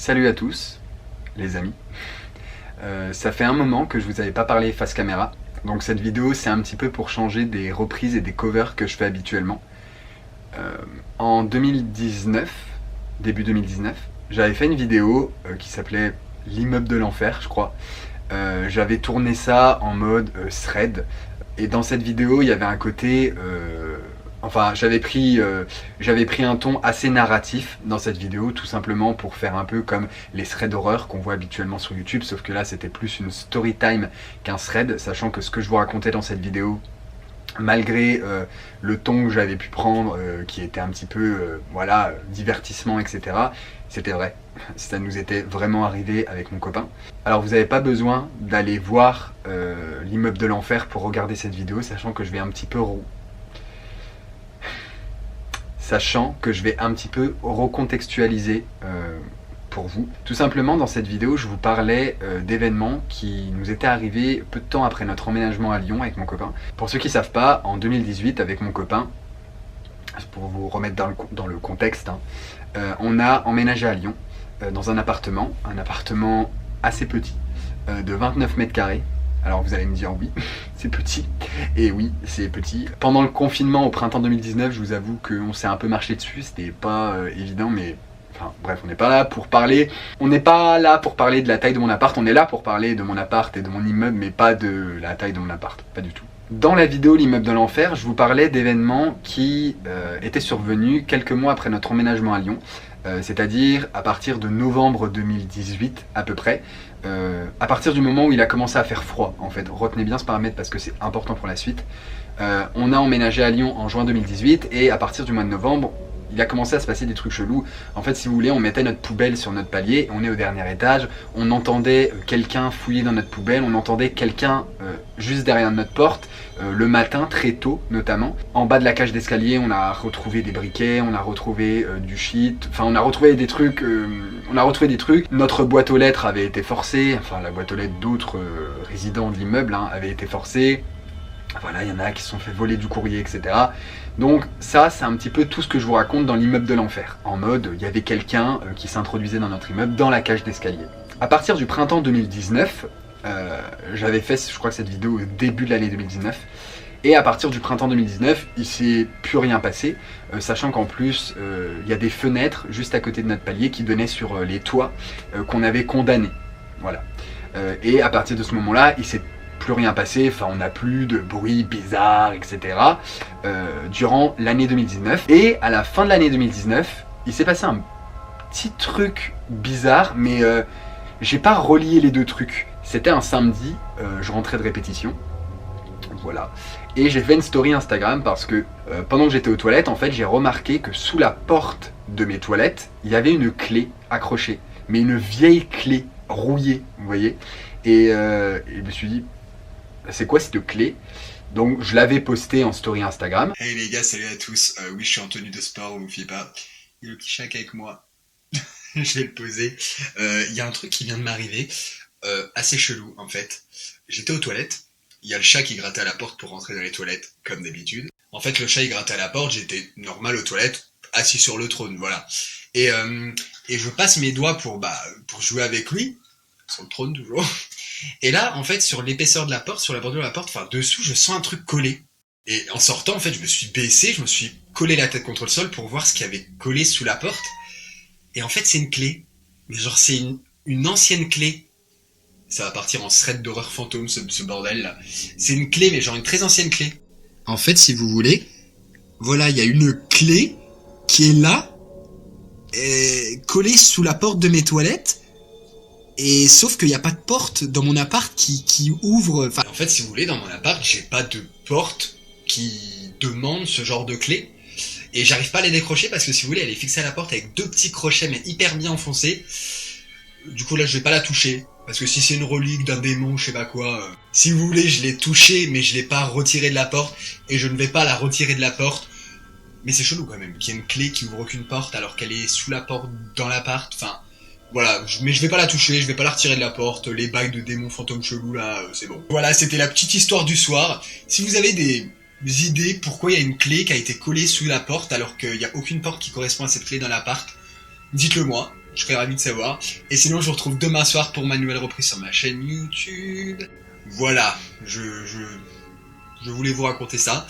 Salut à tous, les amis. Ça fait un moment que je vous avais pas parlé face caméra, donc cette vidéo c'est un petit peu pour changer des reprises et des covers que je fais habituellement. En 2019, début 2019, j'avais fait une vidéo qui s'appelait L'immeuble de l'enfer, je crois. J'avais tourné ça en mode thread, et dans cette vidéo il y avait un côté... Enfin, j'avais pris un ton assez narratif dans cette vidéo, tout simplement pour faire un peu comme les threads d'horreur qu'on voit habituellement sur YouTube, sauf que là c'était plus une story time qu'un thread, sachant que ce que je vous racontais dans cette vidéo, malgré le ton que j'avais pu prendre, qui était un petit peu, voilà, divertissement, etc., c'était vrai. Ça nous était vraiment arrivé avec mon copain. Alors vous n'avez pas besoin d'aller voir l'immeuble de l'enfer pour regarder cette vidéo, sachant que je vais un petit peu recontextualiser pour vous. Tout simplement, dans cette vidéo, je vous parlais d'événements qui nous étaient arrivés peu de temps après notre emménagement à Lyon avec mon copain. Pour ceux qui ne savent pas, en 2018, avec mon copain, pour vous remettre dans le contexte, on a emménagé à Lyon, dans un appartement assez petit, de 29 mètres carrés. Alors vous allez me dire oui, c'est petit. Et oui, c'est petit. Pendant le confinement au printemps 2019, je vous avoue qu'on s'est un peu marché dessus, c'était pas évident, mais... Enfin bref, on n'est pas là pour parler de la taille de mon appart, on est là pour parler de mon appart et de mon immeuble, mais pas de la taille de mon appart, pas du tout. Dans la vidéo L'immeuble de l'enfer, je vous parlais d'événements qui étaient survenus quelques mois après notre emménagement à Lyon, c'est-à-dire à partir de novembre 2018 à peu près, à partir du moment où il a commencé à faire froid en fait. Retenez bien ce paramètre parce que c'est important pour la suite. On a emménagé à Lyon en juin 2018 et à partir du mois de novembre, il a commencé à se passer des trucs chelous. En fait, si vous voulez, on mettait notre poubelle sur notre palier, on est au dernier étage, on entendait quelqu'un fouiller dans notre poubelle, on entendait quelqu'un juste derrière notre porte, le matin, très tôt notamment. En bas de la cage d'escalier, on a retrouvé des briquets, on a retrouvé du shit, enfin on a retrouvé des trucs, Notre boîte aux lettres avait été forcée, enfin la boîte aux lettres d'autres résidents de l'immeuble avait été forcée. Voilà, il y en a qui se sont fait voler du courrier, etc. Donc ça, c'est un petit peu tout ce que je vous raconte dans l'immeuble de l'enfer. En mode, il y avait quelqu'un qui s'introduisait dans notre immeuble, dans la cage d'escalier. À partir du printemps 2019, j'avais fait, je crois que cette vidéo au début de l'année 2019, et à partir du printemps 2019, il s'est plus rien passé, sachant qu'en plus, il y a des fenêtres juste à côté de notre palier qui donnaient sur les toits qu'on avait condamnés. Voilà. Et à partir de ce moment-là, il s'est plus rien passé, enfin on n'a plus de bruit bizarre, etc. Durant l'année 2019. Et à la fin de l'année 2019, il s'est passé un petit truc bizarre, mais j'ai pas relié les deux trucs. C'était un samedi, je rentrais de répétition, voilà. Et j'ai fait une story Instagram parce que pendant que j'étais aux toilettes, en fait, j'ai remarqué que sous la porte de mes toilettes, il y avait une clé accrochée, mais une vieille clé rouillée, vous voyez. Et je me suis dit, c'est quoi cette clé? Donc je l'avais posté en story Instagram. Hey les gars, salut à tous. Oui, je suis en tenue de sport, vous me fiez pas. Il y a le petit chat qui est avec moi. Je vais le poser. Il y a un truc qui vient de m'arriver, assez chelou en fait. J'étais aux toilettes. Il y a le chat qui grattait à la porte pour rentrer dans les toilettes, comme d'habitude. En fait, le chat il grattait à la porte. J'étais normal aux toilettes, assis sur le trône, voilà. Et je passe mes doigts pour jouer avec lui, sur le trône toujours. Et là, en fait, sur l'épaisseur de la porte, sur la bordure de la porte, enfin dessous, je sens un truc collé. Et en sortant, en fait, je me suis baissé, je me suis collé la tête contre le sol pour voir ce qu'il y avait collé sous la porte. Et en fait, c'est une clé. Mais genre, c'est une ancienne clé. Ça va partir en thread d'horreur fantôme, ce bordel-là. C'est une clé, mais genre une très ancienne clé. En fait, si vous voulez, voilà, il y a une clé qui est là, collée sous la porte de mes toilettes. Et sauf qu'il n'y a pas de porte dans mon appart qui ouvre... Enfin, en fait, si vous voulez, dans mon appart, j'ai pas de porte qui demande ce genre de clé. Et j'arrive pas à les décrocher parce que si vous voulez, elle est fixée à la porte avec deux petits crochets mais hyper bien enfoncés. Du coup là, je vais pas la toucher. Parce que si c'est une relique d'un démon, je sais pas quoi... si vous voulez, je l'ai touchée mais je l'ai pas retirée de la porte. Et je ne vais pas la retirer de la porte. Mais c'est chelou quand même, qu'il y ait une clé qui ouvre aucune porte alors qu'elle est sous la porte dans l'appart. Enfin... Voilà, mais je vais pas la toucher, je vais pas la retirer de la porte, les bagues de démons fantômes chelous là, c'est bon. Voilà, c'était la petite histoire du soir. Si vous avez des idées pourquoi il y a une clé qui a été collée sous la porte alors qu'il n'y a aucune porte qui correspond à cette clé dans l'appart, dites-le moi. Je serais ravi de savoir. Et sinon, je vous retrouve demain soir pour ma nouvelle reprise sur ma chaîne YouTube. Voilà, je voulais vous raconter ça.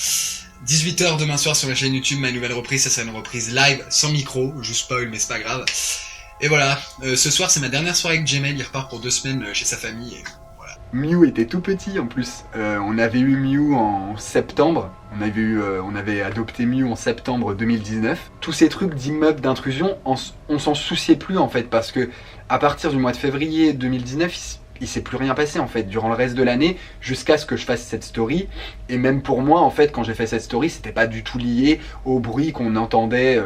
18h demain soir sur ma chaîne YouTube, ma nouvelle reprise. Ça sera une reprise live, sans micro. Je spoil, mais c'est pas grave. Et voilà, ce soir, c'est ma dernière soirée avec Jemel. Il repart pour 2 semaines chez sa famille. Et voilà. Mew était tout petit en plus. On avait eu Mew en septembre. On avait adopté Mew en septembre 2019. Tous ces trucs d'immeubles d'intrusion, on s'en souciait plus en fait, parce que à partir du mois de février 2019, il s'est plus rien passé en fait durant le reste de l'année, jusqu'à ce que je fasse cette story. Et même pour moi en fait, quand j'ai fait cette story, c'était pas du tout lié au bruit qu'on entendait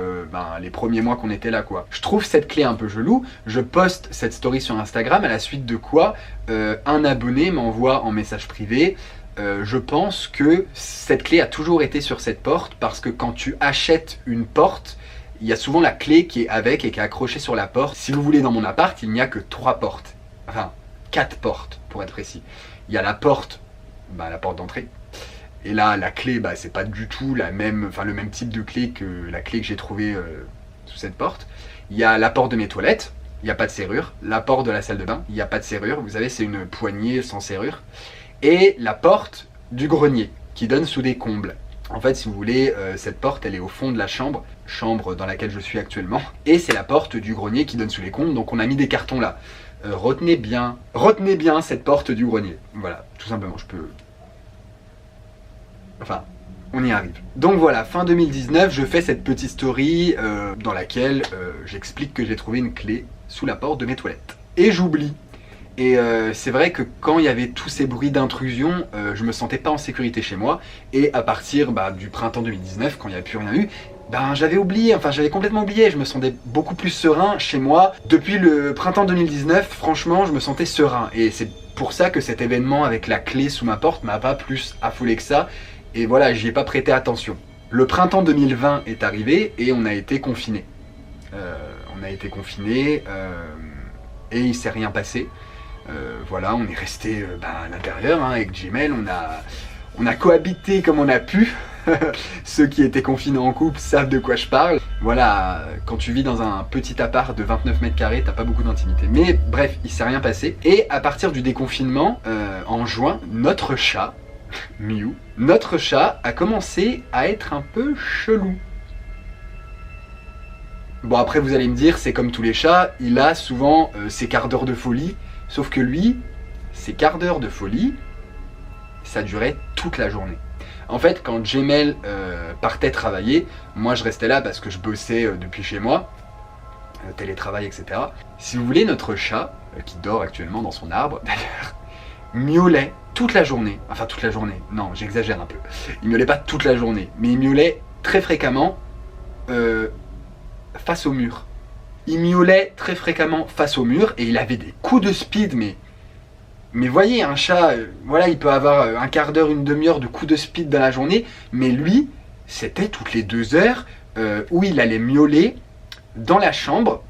les premiers mois qu'on était là quoi. Je trouve cette clé un peu chelou. Je poste cette story sur Instagram à la suite de quoi un abonné m'envoie en message privé: je pense que cette clé a toujours été sur cette porte, parce que quand tu achètes une porte, il y a souvent la clé qui est avec et qui est accrochée sur la porte. Si vous voulez, dans mon appart, il n'y a que 3 portes. Enfin, 4 portes pour être précis. Il y a la porte d'entrée. Et là, la clé, c'est pas du tout le même type de clé que la clé que j'ai trouvée sous cette porte. Il y a la porte de mes toilettes, il n'y a pas de serrure. La porte de la salle de bain, il n'y a pas de serrure. Vous savez, c'est une poignée sans serrure. Et la porte du grenier, qui donne sous des combles. En fait, si vous voulez, cette porte, elle est au fond de la chambre dans laquelle je suis actuellement. Et c'est la porte du grenier qui donne sous les combles, donc on a mis des cartons là. Retenez bien cette porte du grenier. Voilà, tout simplement, on y arrive. Donc voilà, fin 2019, je fais cette petite story dans laquelle j'explique que j'ai trouvé une clé sous la porte de mes toilettes. Et j'oublie. Et c'est vrai que quand il y avait tous ces bruits d'intrusion, je me sentais pas en sécurité chez moi. Et à partir du printemps 2019, quand il n'y avait plus rien eu, j'avais complètement oublié. Je me sentais beaucoup plus serein chez moi. Depuis le printemps 2019, franchement, je me sentais serein. Et c'est pour ça que cet événement avec la clé sous ma porte m'a pas plus affolé que ça. Et voilà, j'y ai pas prêté attention. Le printemps 2020 est arrivé et on a été confinés. Et il s'est rien passé. Voilà, on est resté à l'intérieur avec Jemel, on a cohabité comme on a pu. Ceux qui étaient confinés en couple savent de quoi je parle. Voilà, quand tu vis dans un petit appart de 29 mètres carrés, t'as pas beaucoup d'intimité. Mais bref, il s'est rien passé. Et à partir du déconfinement, en juin, notre chat, Mew, a commencé à être un peu chelou. Bon, après vous allez me dire, c'est comme tous les chats, il a souvent ses quarts d'heure de folie. Sauf que lui, ses quarts d'heure de folie, ça durait toute la journée. En fait, quand Jemel partait travailler, moi je restais là parce que je bossais depuis chez moi, télétravail, etc. Si vous voulez, notre chat, qui dort actuellement dans son arbre d'ailleurs, miaulait toute la journée. Enfin toute la journée, non, j'exagère un peu. Il miaulait pas toute la journée, mais il miaulait très fréquemment face au mur. Il miaulait très fréquemment face au mur et il avait des coups de speed, mais voyez, un chat, il peut avoir un quart d'heure, une demi-heure de coups de speed dans la journée, mais lui, c'était toutes les 2 heures où il allait miauler dans la chambre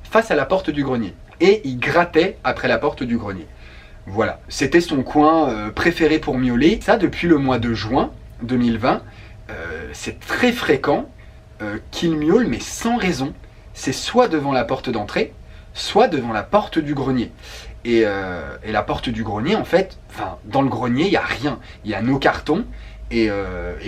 face à la porte du grenier. Et il grattait après la porte du grenier. Voilà, c'était son coin préféré pour miauler. Ça, depuis le mois de juin 2020, c'est très fréquent qu'il miaule, mais sans raison. C'est soit devant la porte d'entrée, soit devant la porte du grenier. Et la porte du grenier, en fait, dans le grenier, il n'y a rien. Il y a nos cartons et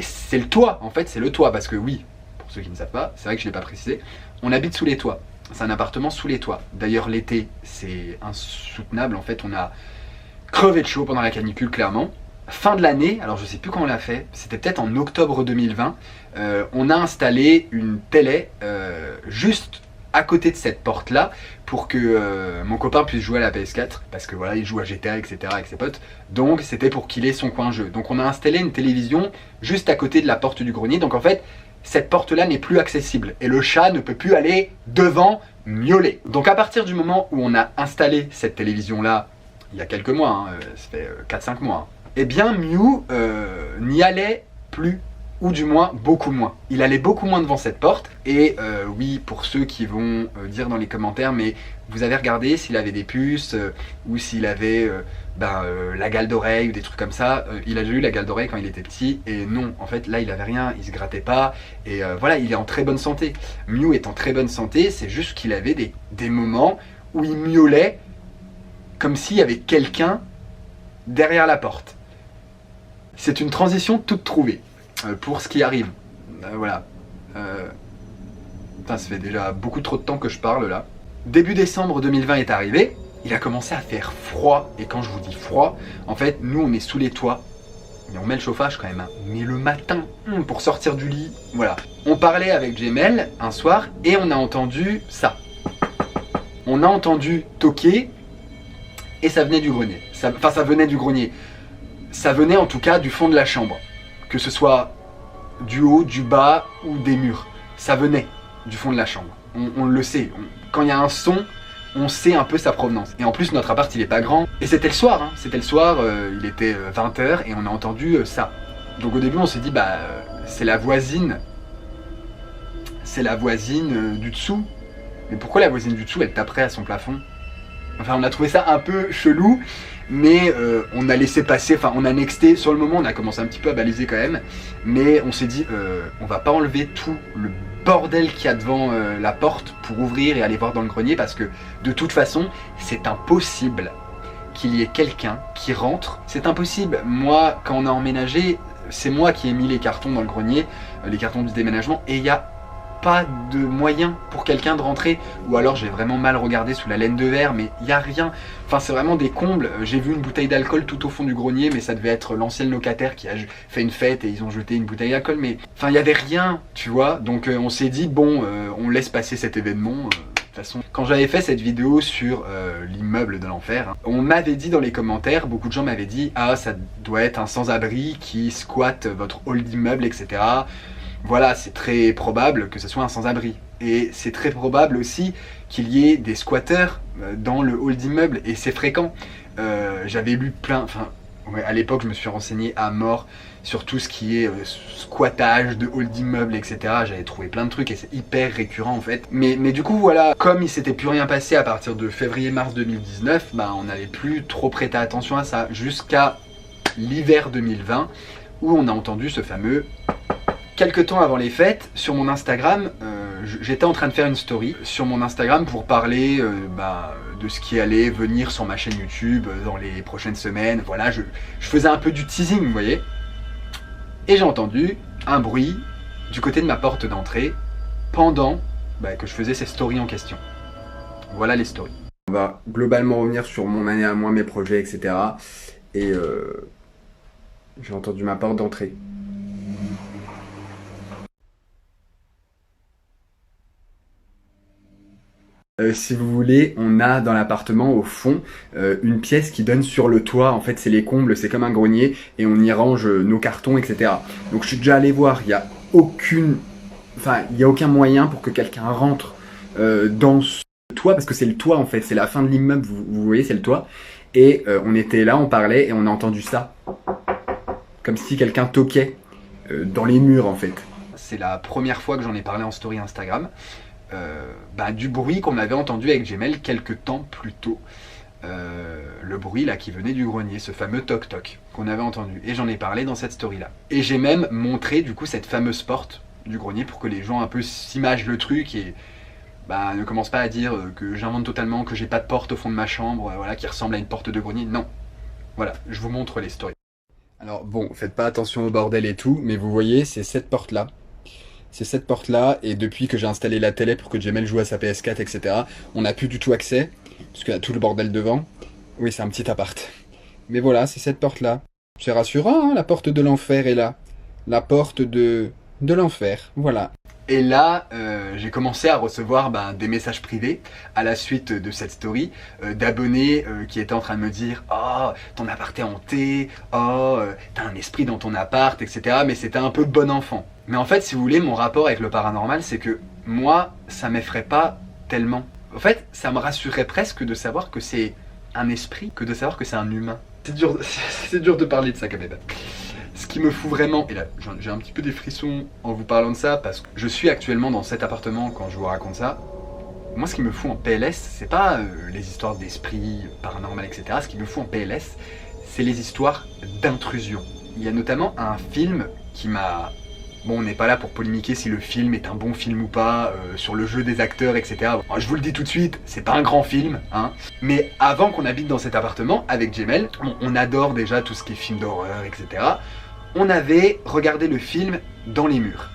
c'est le toit. En fait, c'est le toit parce que oui, pour ceux qui ne savent pas, c'est vrai que je ne l'ai pas précisé, on habite sous les toits. C'est un appartement sous les toits. D'ailleurs, l'été, c'est insoutenable. En fait, on a crevé de chaud pendant la canicule, clairement. Fin de l'année, alors je sais plus quand on l'a fait, c'était peut-être en octobre 2020, on a installé une télé juste à côté de cette porte-là pour que mon copain puisse jouer à la PS4, parce que voilà, il joue à GTA, etc. avec ses potes, donc c'était pour qu'il ait son coin jeu. Donc on a installé une télévision juste à côté de la porte du grenier, donc en fait, cette porte-là n'est plus accessible, et le chat ne peut plus aller devant miauler. Donc à partir du moment où on a installé cette télévision-là, il y a quelques mois, ça fait 4-5 mois, eh bien Mew n'y allait plus. ou du moins beaucoup moins. Il allait beaucoup moins devant cette porte, et oui, pour ceux qui vont dire dans les commentaires, mais vous avez regardé s'il avait des puces, ou s'il avait la gale d'oreille, ou des trucs comme ça. Il a déjà eu la gale d'oreille quand il était petit, et non, en fait, là, il avait rien, il se grattait pas, et voilà, il est en très bonne santé. Mew est en très bonne santé, c'est juste qu'il avait des moments où il miaulait, comme s'il y avait quelqu'un derrière la porte. C'est une transition toute trouvée. Pour ce qui arrive, voilà. Putain, ça fait déjà beaucoup trop de temps que je parle là. Début décembre 2020 est arrivé, il a commencé à faire froid, et quand je vous dis froid, en fait, nous on est sous les toits, et on met le chauffage quand même, hein. Mais le matin, pour sortir du lit, voilà. On parlait avec Jemel un soir, et on a entendu ça. On a entendu toquer, et ça venait du grenier. Enfin, ça venait du grenier. Ça venait en tout cas du fond de la chambre. Que ce soit du haut, du bas ou des murs. Ça venait du fond de la chambre. On le sait. Quand il y a un son, on sait un peu sa provenance. Et en plus, notre appart, il est pas grand. Et c'était le soir, hein. C'était le soir, il était 20h et on a entendu ça. Donc au début, on s'est dit, c'est la voisine. C'est la voisine du dessous. Mais pourquoi la voisine du dessous, elle taperait à son plafond? Enfin, on a trouvé ça un peu chelou. Mais on a laissé passer, enfin on a nexté, sur le moment on a commencé un petit peu à baliser quand même, mais on s'est dit on va pas enlever tout le bordel qu'il y a devant la porte pour ouvrir et aller voir dans le grenier, parce que de toute façon c'est impossible qu'il y ait quelqu'un qui rentre, c'est impossible. Moi quand on a emménagé, c'est moi qui ai mis les cartons dans le grenier, les cartons du déménagement, et il y a pas de moyen pour quelqu'un de rentrer, ou alors j'ai vraiment mal regardé sous la laine de verre, mais il n'y a rien. Enfin c'est vraiment des combles. J'ai vu une bouteille d'alcool tout au fond du grenier, mais ça devait être l'ancien locataire qui a fait une fête et ils ont jeté une bouteille d'alcool, mais enfin il n'y avait rien, tu vois. Donc on s'est dit bon, on laisse passer cet événement. De toute façon, quand j'avais fait cette vidéo sur l'immeuble de l'enfer, hein, on m'avait dit dans les commentaires, beaucoup de gens m'avaient dit ah ça doit être un sans-abri qui squatte votre hall d'immeuble, etc. Voilà, c'est très probable que ce soit un sans-abri. Et c'est très probable aussi qu'il y ait des squatteurs dans le hall d'immeuble, et c'est fréquent. J'avais lu plein, à l'époque je me suis renseigné à mort sur tout ce qui est squattage de hall d'immeuble, etc. J'avais trouvé plein de trucs et c'est hyper récurrent en fait. Mais du coup voilà, comme il s'était plus rien passé à partir de février-mars 2019, on n'avait plus trop prêté attention à ça, jusqu'à l'hiver 2020, où on a entendu ce fameux... Quelques temps avant les fêtes, sur mon Instagram, j'étais en train de faire une story sur mon Instagram pour parler de ce qui allait venir sur ma chaîne YouTube dans les prochaines semaines. Voilà, je faisais un peu du teasing, vous voyez. Et j'ai entendu un bruit du côté de ma porte d'entrée pendant que je faisais ces stories en question. Voilà les stories. On va globalement revenir sur mon année à moi, mes projets, etc. Et j'ai entendu ma porte d'entrée. Si vous voulez, on a dans l'appartement au fond une pièce qui donne sur le toit. En fait, c'est les combles, c'est comme un grenier et on y range nos cartons, etc. Donc je suis déjà allé voir, il n'y a aucun moyen pour que quelqu'un rentre dans ce toit, parce que c'est le toit en fait, c'est la fin de l'immeuble, vous voyez, c'est le toit. Et on était là, on parlait et on a entendu ça. Comme si quelqu'un toquait dans les murs en fait. C'est la première fois que j'en ai parlé en story Instagram. Du bruit qu'on avait entendu avec Jemel quelques temps plus tôt. Le bruit là qui venait du grenier, ce fameux toc toc qu'on avait entendu. Et j'en ai parlé dans cette story là. Et j'ai même montré du coup cette fameuse porte du grenier pour que les gens un peu s'imagent le truc et ne commencent pas à dire que j'invente totalement, que j'ai pas de porte au fond de ma chambre, voilà, qui ressemble à une porte de grenier. Non. Voilà, je vous montre les stories. Alors bon, faites pas attention au bordel et tout, mais vous voyez, c'est cette porte là. C'est cette porte là, et depuis que j'ai installé la télé pour que Jemel joue à sa PS4, etc., on n'a plus du tout accès, parce qu'il y a tout le bordel devant. Oui, c'est un petit appart. Mais voilà, c'est cette porte là. C'est rassurant, hein, la porte de l'enfer est là. La porte de l'enfer, voilà. Et là, j'ai commencé à recevoir des messages privés à la suite de cette story d'abonnés qui étaient en train de me dire « Oh, ton appart est hanté, oh, t'as un esprit dans ton appart, etc. » Mais c'était un peu bon enfant. Mais en fait, si vous voulez, mon rapport avec le paranormal, c'est que moi, ça m'effraie pas tellement. En fait, ça me rassurerait presque de savoir que c'est un esprit que de savoir que c'est un humain. C'est dur de parler de ça quand même. Ce qui me fout vraiment, et là j'ai un petit peu des frissons en vous parlant de ça, parce que je suis actuellement dans cet appartement quand je vous raconte ça. Moi, ce qui me fout en PLS, c'est pas les histoires d'esprit paranormal, etc. Ce qui me fout en PLS, c'est les histoires d'intrusion. Il y a notamment un film qui m'a... Bon, on n'est pas là pour polémiquer si le film est un bon film ou pas, sur le jeu des acteurs, etc. Bon, je vous le dis tout de suite, c'est pas un grand film, hein. Mais avant qu'on habite dans cet appartement, avec Jemel, on adore déjà tout ce qui est film d'horreur, etc. On avait regardé le film Dans les murs.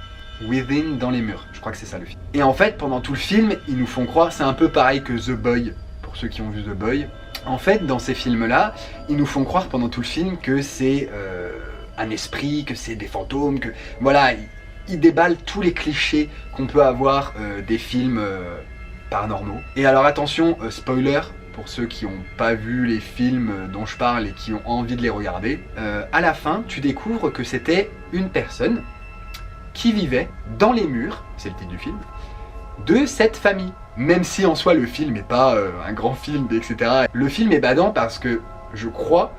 Within, dans les murs, je crois que c'est ça le film. Et en fait, pendant tout le film, ils nous font croire, c'est un peu pareil que The Boy, pour ceux qui ont vu The Boy. En fait, dans ces films-là, ils nous font croire pendant tout le film que c'est un esprit, que c'est des fantômes, que... Voilà, ils déballent tous les clichés qu'on peut avoir des films paranormaux. Et alors attention, spoiler, pour ceux qui n'ont pas vu les films dont je parle et qui ont envie de les regarder, à la fin, tu découvres que c'était une personne qui vivait dans les murs, c'est le titre du film, de cette famille. Même si en soi le film n'est pas un grand film, etc. Le film est badant parce que je crois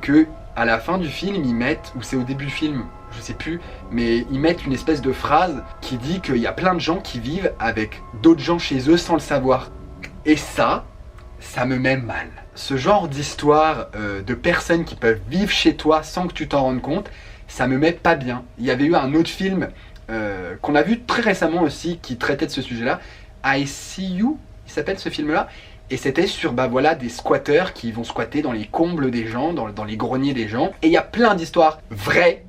que à la fin du film ils mettent, ou c'est au début du film, je sais plus, mais ils mettent une espèce de phrase qui dit qu'il y a plein de gens qui vivent avec d'autres gens chez eux sans le savoir. Et ça me met mal. Ce genre d'histoire de personnes qui peuvent vivre chez toi sans que tu t'en rendes compte, ça me met pas bien. Il y avait eu un autre film qu'on a vu très récemment aussi qui traitait de ce sujet-là, I See You, il s'appelle ce film-là, et c'était sur bah voilà des squatteurs qui vont squatter dans les combles des gens, dans les greniers des gens, et il y a plein d'histoires vraies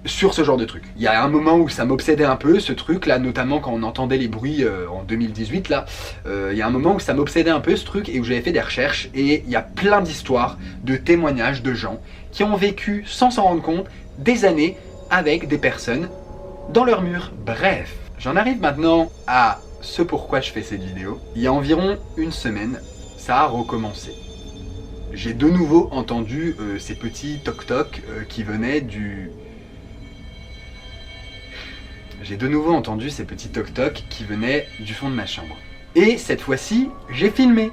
sur ce genre de truc. Il y a un moment où ça m'obsédait un peu, ce truc là, notamment quand on entendait les bruits en 2018 là, il y a un moment où ça m'obsédait un peu ce truc et où j'avais fait des recherches, et il y a plein d'histoires, de témoignages de gens qui ont vécu sans s'en rendre compte des années avec des personnes dans leur mur. Bref, j'en arrive maintenant à ce pourquoi je fais cette vidéo. Il y a environ une semaine, ça a recommencé. J'ai de nouveau entendu ces petits toc-toc qui venaient du... J'ai de nouveau entendu ces petits toc-toc qui venaient du fond de ma chambre. Et cette fois-ci, j'ai filmé.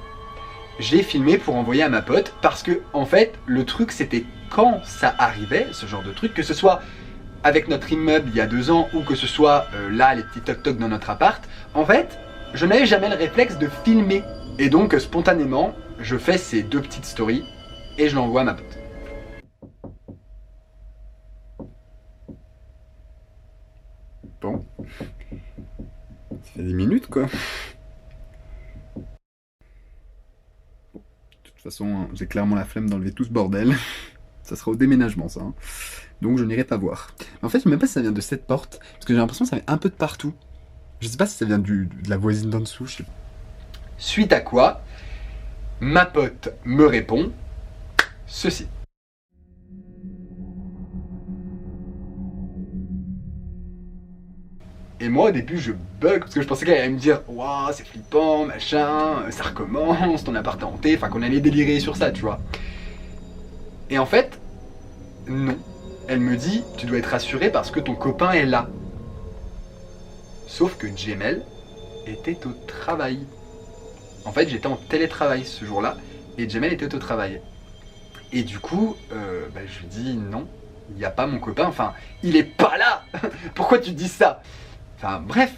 J'ai filmé pour envoyer à ma pote parce que, en fait, le truc c'était quand ça arrivait, ce genre de truc, que ce soit avec notre immeuble il y a 2 ans ou que ce soit là, les petits toc-toc dans notre appart, en fait, je n'avais jamais le réflexe de filmer. Et donc, spontanément, je fais ces 2 petites stories et je l'envoie à ma pote. Bon. Ça fait 10 minutes, quoi. Bon. De toute façon, j'ai clairement la flemme d'enlever tout ce bordel. Ça sera au déménagement, ça. Hein. Donc, je n'irai pas voir. Mais en fait, je ne sais même pas si ça vient de cette porte. Parce que j'ai l'impression que ça vient un peu de partout. Je sais pas si ça vient de la voisine d'en dessous. Je sais pas. Suite à quoi, ma pote me répond ceci. Et moi au début je bug parce que je pensais qu'elle allait me dire waouh c'est flippant, machin, ça recommence, ton appart est hanté, enfin qu'on allait délirer sur ça, tu vois. Et en fait, non. Elle me dit tu dois être rassuré parce que ton copain est là. Sauf que Jemel était au travail. En fait j'étais en télétravail ce jour-là et Jemel était au travail. Et du coup, je lui dis non, il n'y a pas mon copain, enfin il est pas là. Pourquoi tu dis ça? Enfin bref.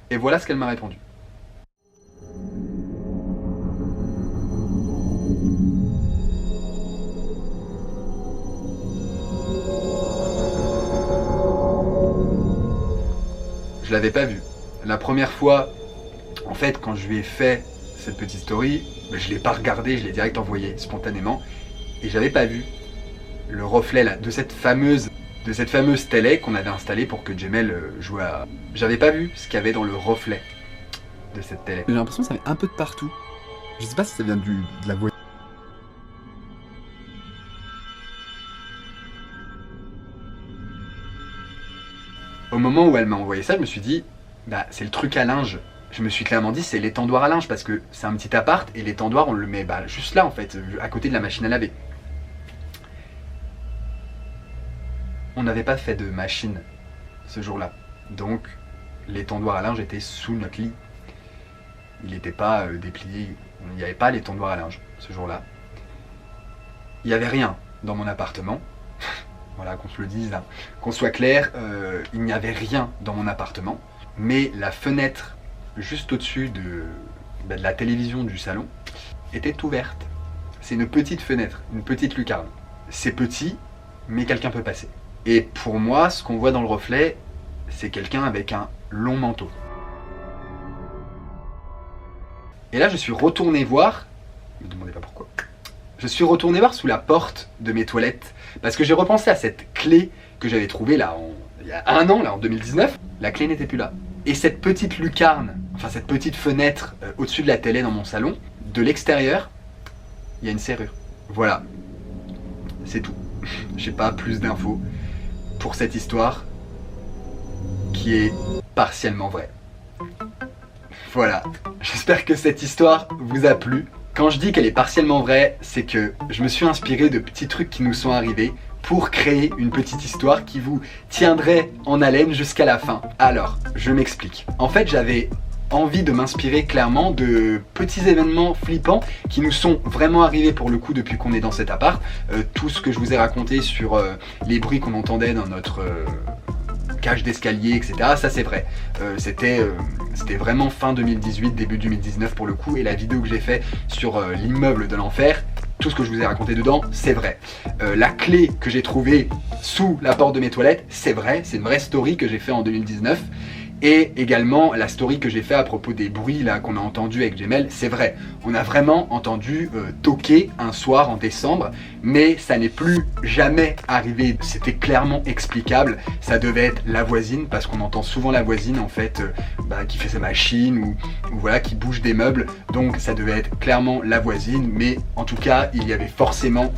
Et voilà ce qu'elle m'a répondu. Je l'avais pas vu. La première fois, en fait, quand je lui ai fait cette petite story, je l'ai pas regardé, je l'ai direct envoyé spontanément. Et j'avais pas vu le reflet là, de cette fameuse télé qu'on avait installée pour que Jemel joue à... J'avais pas vu ce qu'il y avait dans le reflet de cette télé. J'ai l'impression que ça vient un peu de partout. Je sais pas si ça vient de la voix. Au moment où elle m'a envoyé ça, je me suis dit, bah c'est le truc à linge. Je me suis clairement dit, c'est l'étendoir à linge parce que c'est un petit appart et l'étendoir on le met juste là en fait, à côté de la machine à laver. On n'avait pas fait de machine ce jour-là, donc l'étendoir à linge était sous notre lit. Il n'était pas déplié, il n'y avait pas l'étendoir à linge ce jour-là. il n'y avait rien dans mon appartement. Voilà, qu'on se le dise, hein. Qu'on soit clair, il n'y avait rien dans mon appartement. Mais la fenêtre juste au-dessus de la télévision du salon était ouverte. C'est une petite fenêtre, une petite lucarne. C'est petit, mais quelqu'un peut passer. Et pour moi, ce qu'on voit dans le reflet, c'est quelqu'un avec un long manteau. Et là, je suis retourné voir, ne me demandez pas pourquoi, je suis retourné voir sous la porte de mes toilettes, parce que j'ai repensé à cette clé que j'avais trouvée là, il y a un an, là, en 2019, la clé n'était plus là. Et cette petite lucarne, enfin cette petite fenêtre au-dessus de la télé dans mon salon, de l'extérieur, il y a une serrure. Voilà, c'est tout. J'ai pas plus d'infos pour cette histoire qui est partiellement vraie. Voilà, j'espère que cette histoire vous a plu. Quand je dis qu'elle est partiellement vraie, c'est que je me suis inspiré de petits trucs qui nous sont arrivés pour créer une petite histoire qui vous tiendrait en haleine jusqu'à la fin. Alors, je m'explique. En fait, j'avais envie de m'inspirer clairement de petits événements flippants qui nous sont vraiment arrivés pour le coup depuis qu'on est dans cet appart. Tout ce que je vous ai raconté sur les bruits qu'on entendait dans notre cage d'escalier, etc. Ça c'est vrai. C'était vraiment fin 2018, début 2019 pour le coup. Et la vidéo que j'ai fait sur l'immeuble de l'enfer, tout ce que je vous ai raconté dedans, c'est vrai. La clé que j'ai trouvée sous la porte de mes toilettes, c'est vrai. C'est une vraie story que j'ai fait en 2019. Et également la story que j'ai fait à propos des bruits là qu'on a entendu avec Jemel, c'est vrai. On a vraiment entendu toquer un soir en décembre, mais ça n'est plus jamais arrivé. C'était clairement explicable. Ça devait être la voisine, parce qu'on entend souvent la voisine en fait qui fait sa machine ou voilà, qui bouge des meubles. Donc ça devait être clairement la voisine, mais en tout cas il y avait forcément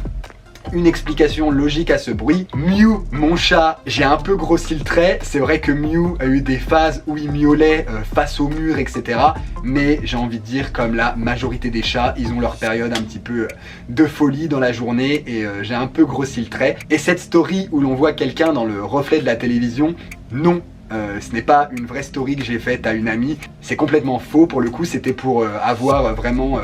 une explication logique à ce bruit. Mew, mon chat, j'ai un peu grossi le trait. C'est vrai que Mew a eu des phases où il miaulait face au mur, etc. Mais j'ai envie de dire, comme la majorité des chats, ils ont leur période un petit peu de folie dans la journée et j'ai un peu grossi le trait. Et cette story où l'on voit quelqu'un dans le reflet de la télévision, non. Ce n'est pas une vraie story que j'ai faite à une amie, c'est complètement faux. Pour le coup, c'était pour avoir vraiment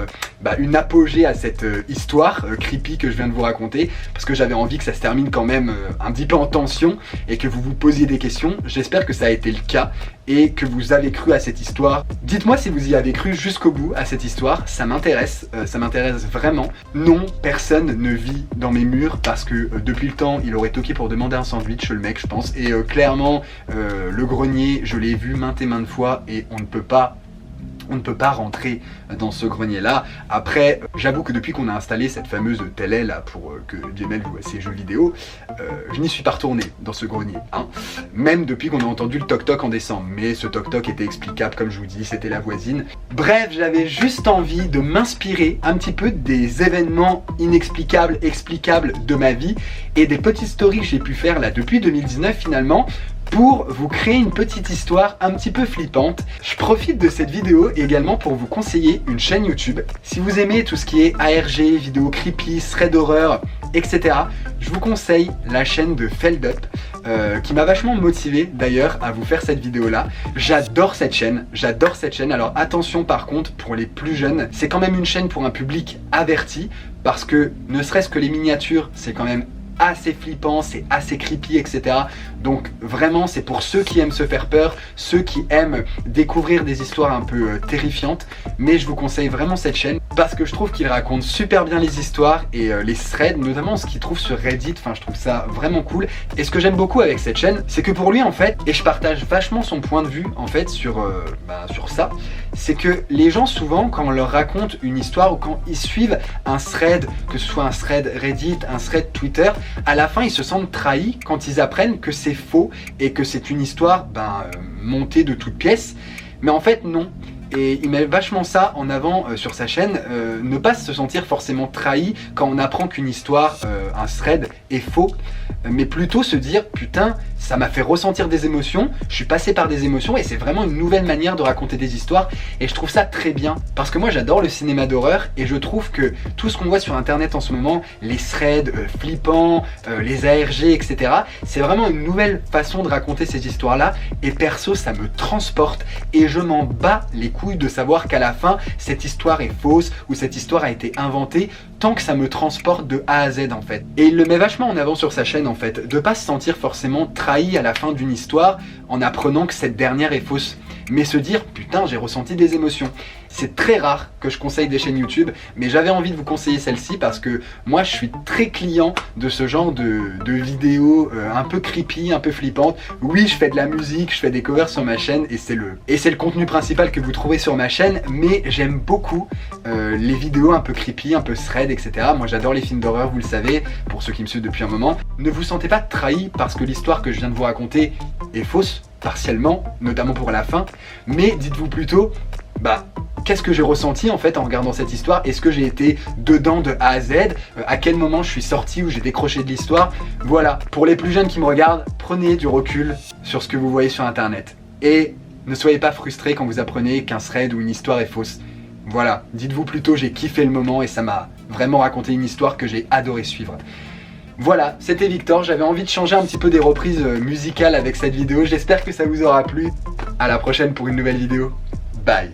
une apogée à cette histoire creepy que je viens de vous raconter, parce que j'avais envie que ça se termine quand même un petit peu en tension et que vous vous posiez des questions. J'espère que ça a été le cas et que vous avez cru à cette histoire. Dites-moi si vous y avez cru jusqu'au bout à cette histoire, ça m'intéresse vraiment. Non, personne ne vit dans mes murs parce que depuis le temps, il aurait toqué pour demander un sandwich, le mec, je pense. Et clairement, le grenier, je l'ai vu maintes et maintes fois et on ne peut pas rentrer dans ce grenier là. Après, j'avoue que depuis qu'on a installé cette fameuse télé là pour que Jemel voit ses jeux vidéo, je n'y suis pas retourné dans ce grenier, hein. Même depuis qu'on a entendu le toc toc en décembre. Mais ce toc toc était explicable, comme je vous dis, c'était la voisine. Bref, j'avais juste envie de m'inspirer un petit peu des événements inexplicables, explicables de ma vie et des petites stories que j'ai pu faire là depuis 2019 finalement, pour vous créer une petite histoire un petit peu flippante. Je profite de cette vidéo également pour vous conseiller une chaîne YouTube. Si vous aimez tout ce qui est ARG, vidéos creepy, thread d'horreur, etc., je vous conseille la chaîne de Feldup, qui m'a vachement motivé d'ailleurs à vous faire cette vidéo là. J'adore cette chaîne. Alors attention par contre, pour les plus jeunes, c'est quand même une chaîne pour un public averti, parce que ne serait-ce que les miniatures, c'est quand même assez flippant, c'est assez creepy, etc. Donc vraiment, c'est pour ceux qui aiment se faire peur, ceux qui aiment découvrir des histoires un peu terrifiantes. Mais je vous conseille vraiment cette chaîne parce que je trouve qu'il raconte super bien les histoires et les threads, notamment ce qu'il trouve sur Reddit. Enfin, je trouve ça vraiment cool. Et ce que j'aime beaucoup avec cette chaîne, c'est que pour lui en fait, et je partage vachement son point de vue en fait sur ça, c'est que les gens souvent, quand on leur raconte une histoire ou quand ils suivent un thread, que ce soit un thread Reddit, un thread Twitter, à la fin ils se sentent trahis quand ils apprennent que c'est faux et que c'est une histoire montée de toutes pièces. Mais en fait non. Et il met vachement ça en avant sur sa chaîne, ne pas se sentir forcément trahi quand on apprend qu'une histoire, un thread est faux, mais plutôt se dire putain, ça m'a fait ressentir des émotions, je suis passé par des émotions et c'est vraiment une nouvelle manière de raconter des histoires et je trouve ça très bien parce que moi j'adore le cinéma d'horreur et je trouve que tout ce qu'on voit sur internet en ce moment, les threads flippants, les ARG, etc., c'est vraiment une nouvelle façon de raconter ces histoires là et perso ça me transporte et je m'en bats les couilles de savoir qu'à la fin cette histoire est fausse ou cette histoire a été inventée. tant que ça me transporte de A à Z en fait. Et il le met vachement en avant sur sa chaîne en fait, de pas se sentir forcément trahi à la fin d'une histoire en apprenant que cette dernière est fausse, mais se dire putain j'ai ressenti des émotions. C'est très rare que je conseille des chaînes YouTube, mais j'avais envie de vous conseiller celle-ci parce que moi je suis très client de ce genre de vidéos un peu creepy, un peu flippantes. Oui, je fais de la musique, je fais des covers sur ma chaîne et c'est le contenu principal que vous trouvez sur ma chaîne, mais j'aime beaucoup les vidéos un peu creepy, un peu thread, etc. Moi j'adore les films d'horreur, vous le savez, pour ceux qui me suivent depuis un moment. Ne vous sentez pas trahi parce que l'histoire que je viens de vous raconter est fausse, partiellement, notamment pour la fin, mais dites-vous plutôt, bah, qu'est-ce que j'ai ressenti en fait en regardant cette histoire? Est-ce que j'ai été dedans de A à Z? À quel moment je suis sorti ou j'ai décroché de l'histoire? Voilà, pour les plus jeunes qui me regardent, prenez du recul sur ce que vous voyez sur internet. Et ne soyez pas frustrés quand vous apprenez qu'un thread ou une histoire est fausse. Voilà, dites-vous plutôt j'ai kiffé le moment et ça m'a vraiment raconté une histoire que j'ai adoré suivre. Voilà, c'était Victor, j'avais envie de changer un petit peu des reprises musicales avec cette vidéo, j'espère que ça vous aura plu. À la prochaine pour une nouvelle vidéo, bye.